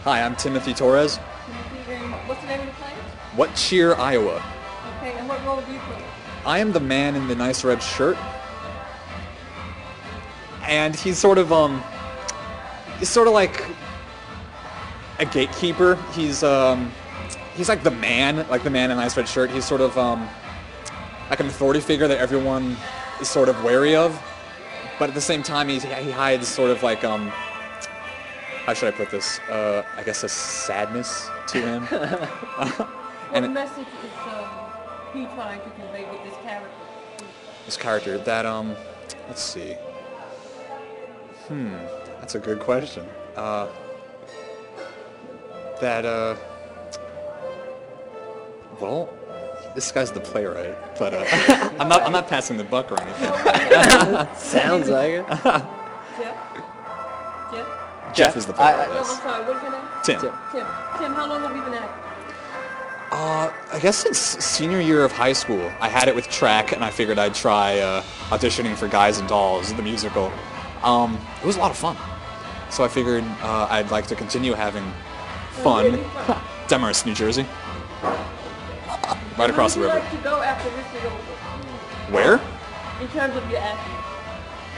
Hi, I'm Timothy Torres. What's the name of the play? What Cheer, Iowa? Okay, and what role do you play? I am the man in the nice red shirt. And he's sort of like a gatekeeper. He's like the man in the nice red shirt. He's sort of like an authority figure that everyone is sort of wary of. But at the same time, he hides sort of like, how should I put this? I guess a sadness to him. What message is he trying to convey with this character? This character, that, let's see. That's a good question. Well, this guy's the playwright, but I'm not passing the buck or anything. Sounds like it. Jeff is the playwright. I'm sorry, what's your name? Tim. Tim, how long have you been acting? I guess since senior year of high school. I had it with track, and I figured I'd try auditioning for Guys and Dolls, the musical. It was a lot of fun. So I figured I'd like to continue having fun. Demorest, New Jersey. Right across the river. Where would you like to go after this is over? Where? In terms of your acting.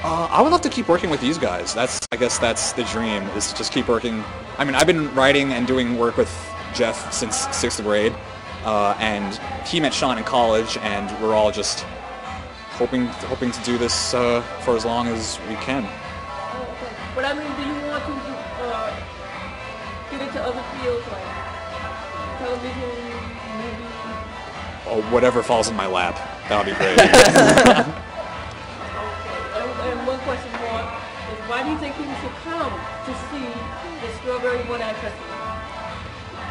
I would love to keep working with these guys. I guess that's the dream, is to just keep working. I mean, I've been writing and doing work with Jeff since 6th grade, and he met Sean in college, and we're all just hoping to do this for as long as we can. Okay. But I mean, do you want to get into other fields like television, movies? Oh, whatever falls in my lap. That would be great. Okay. And one question more is, why do you think people should come to see the Strawberry One Act Festival?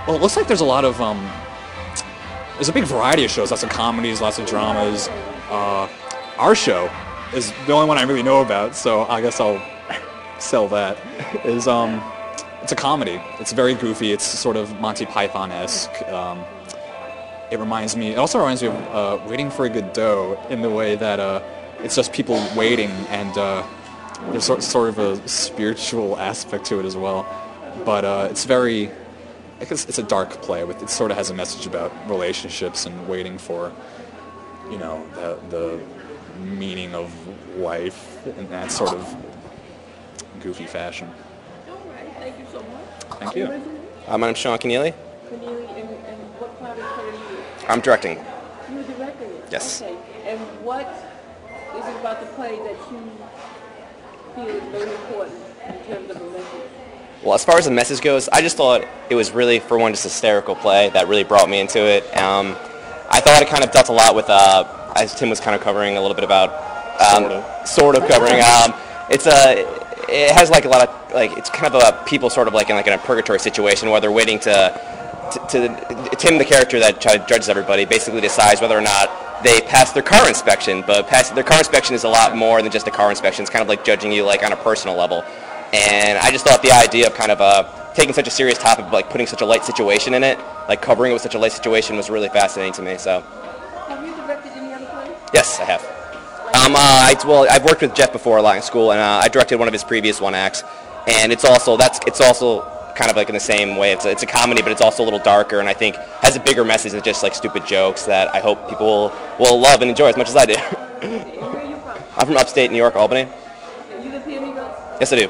Well, it looks like there's a lot of there's a big variety of shows, lots of comedies, lots of dramas. Our show is the only one I really know about, so I guess I'll sell that. It's a comedy. It's very goofy. It's sort of Monty Python-esque. It also reminds me of Waiting for a Godot, in the way that it's just people waiting, and there's sort of a spiritual aspect to it as well. But it's very, I guess it's a dark play. It sort of has a message about relationships and waiting for, the meaning of life in that sort of goofy fashion. All right, thank you so much. Thank you. My name's Sean Kennealy. Kennealy, and what part of the play are you? I'm directing. You're directing it? Yes. Okay, and what is it about the play that you feel is very important in terms of the message? Well, as far as the message goes, I just thought it was really, for one, just a hysterical play that really brought me into it. I thought it kind of dealt a lot with, as Tim was kind of covering a little bit about, sort of covering. It has like a lot of, like, it's kind of a people sort of like in a purgatory situation where they're waiting to Tim, the character that judges everybody, basically decides whether or not they pass their car inspection. But their car inspection is a lot more than just a car inspection. It's kind of like judging you like on a personal level. And I just thought the idea of kind of taking such a serious topic, but like putting such a light situation in it, like covering it with such a light situation, was really fascinating to me. So. Have you directed any other plays? Yes, I have. I've worked with Jeff before a lot in school, and I directed one of his previous one acts. And it's also kind of like in the same way. It's a comedy, but it's also a little darker, and I think has a bigger message than just like stupid jokes that I hope people will love and enjoy as much as I do. Where are you from? I'm from upstate New York, Albany. You live here in New York? Yes, I do.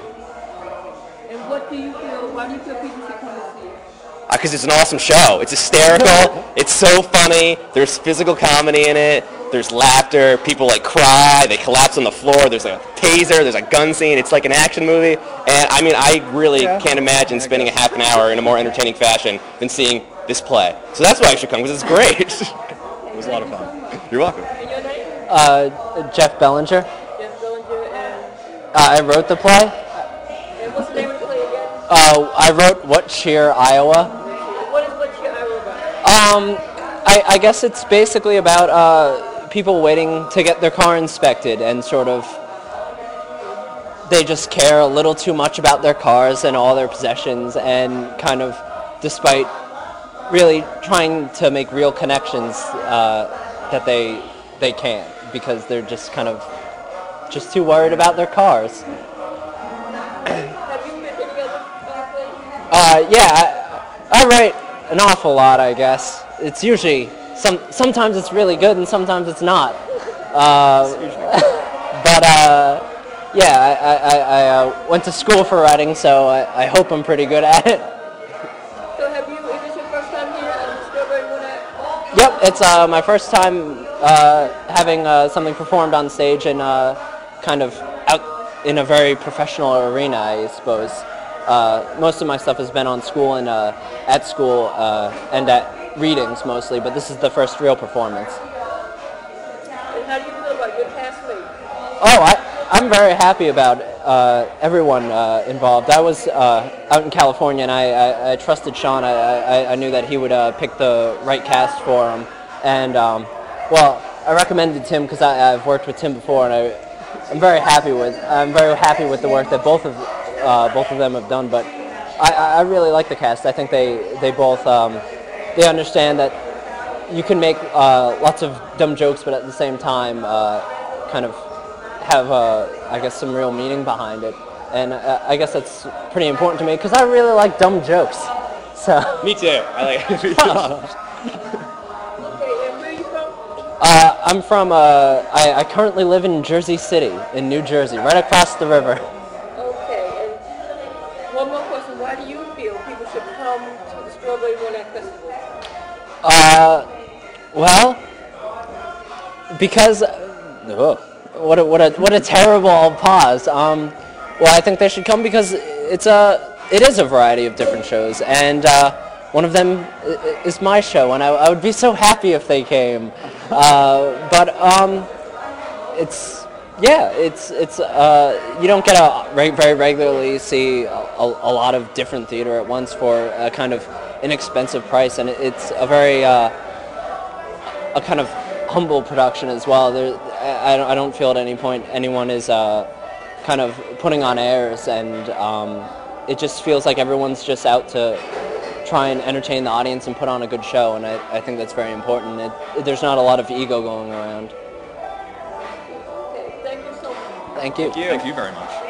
And why do you feel people should come and see it? Because it's an awesome show. It's hysterical. It's so funny. There's physical comedy in it. There's laughter. People like cry. They collapse on the floor. There's like a taser. There's a gun scene. It's like an action movie. And I mean, I really can't imagine spending a half an hour in a more entertaining fashion than seeing this play. So that's why I should come, because it's great. It was a lot of fun. You're welcome. And your name? Jeff Belanger. Jeff Belanger, and I wrote the play. what's the name of the play again? I wrote What Cheer, Iowa. What is What Cheer, Iowa about? I guess it's basically about people waiting to get their car inspected, and sort of they just care a little too much about their cars and all their possessions, and kind of, despite really trying to make real connections, that they can't, because they're just kind of too worried about their cars. Have you been any other plays? Yeah, I write an awful lot, I guess. It's usually, sometimes it's really good and sometimes it's not. But yeah, I went to school for writing, so I hope I'm pretty good at it. So have you, is this your first time here at the Strawberry One Act? Yep, it's my first time having something performed on stage and kind of out in a very professional arena, I suppose. Most of my stuff has been on school and at school and at readings mostly, but this is the first real performance. And how do you feel about your castmate? Oh, I'm very happy about everyone involved. I was out in California and I trusted Sean. I knew that he would pick the right cast for him. And, well, I recommended Tim because I've worked with Tim before, and I'm very happy with the work that both of them have done. But I really like the cast. I think they both they understand that you can make lots of dumb jokes, but at the same time kind of have I guess some real meaning behind it. And I guess that's pretty important to me because I really like dumb jokes. So. Me too. I like it. Okay, and where are you from? I'm from, I currently live in Jersey City, in New Jersey, right across the river. Okay, and one more question. Why do you feel people should come to the Strawberry One Act Festival? Well, because, what a terrible pause. Well, I think they should come because it is a variety of different shows, and one of them is my show, and I would be so happy if they came. But it's you don't get to very regularly see a lot of different theater at once for a kind of inexpensive price, and it's a very a kind of humble production as well. I don't feel at any point anyone is kind of putting on airs, and it just feels like everyone's just out to try and entertain the audience and put on a good show, and I think that's very important. There's not a lot of ego going around. Okay, thank you so much. Thank you. Thank you very much.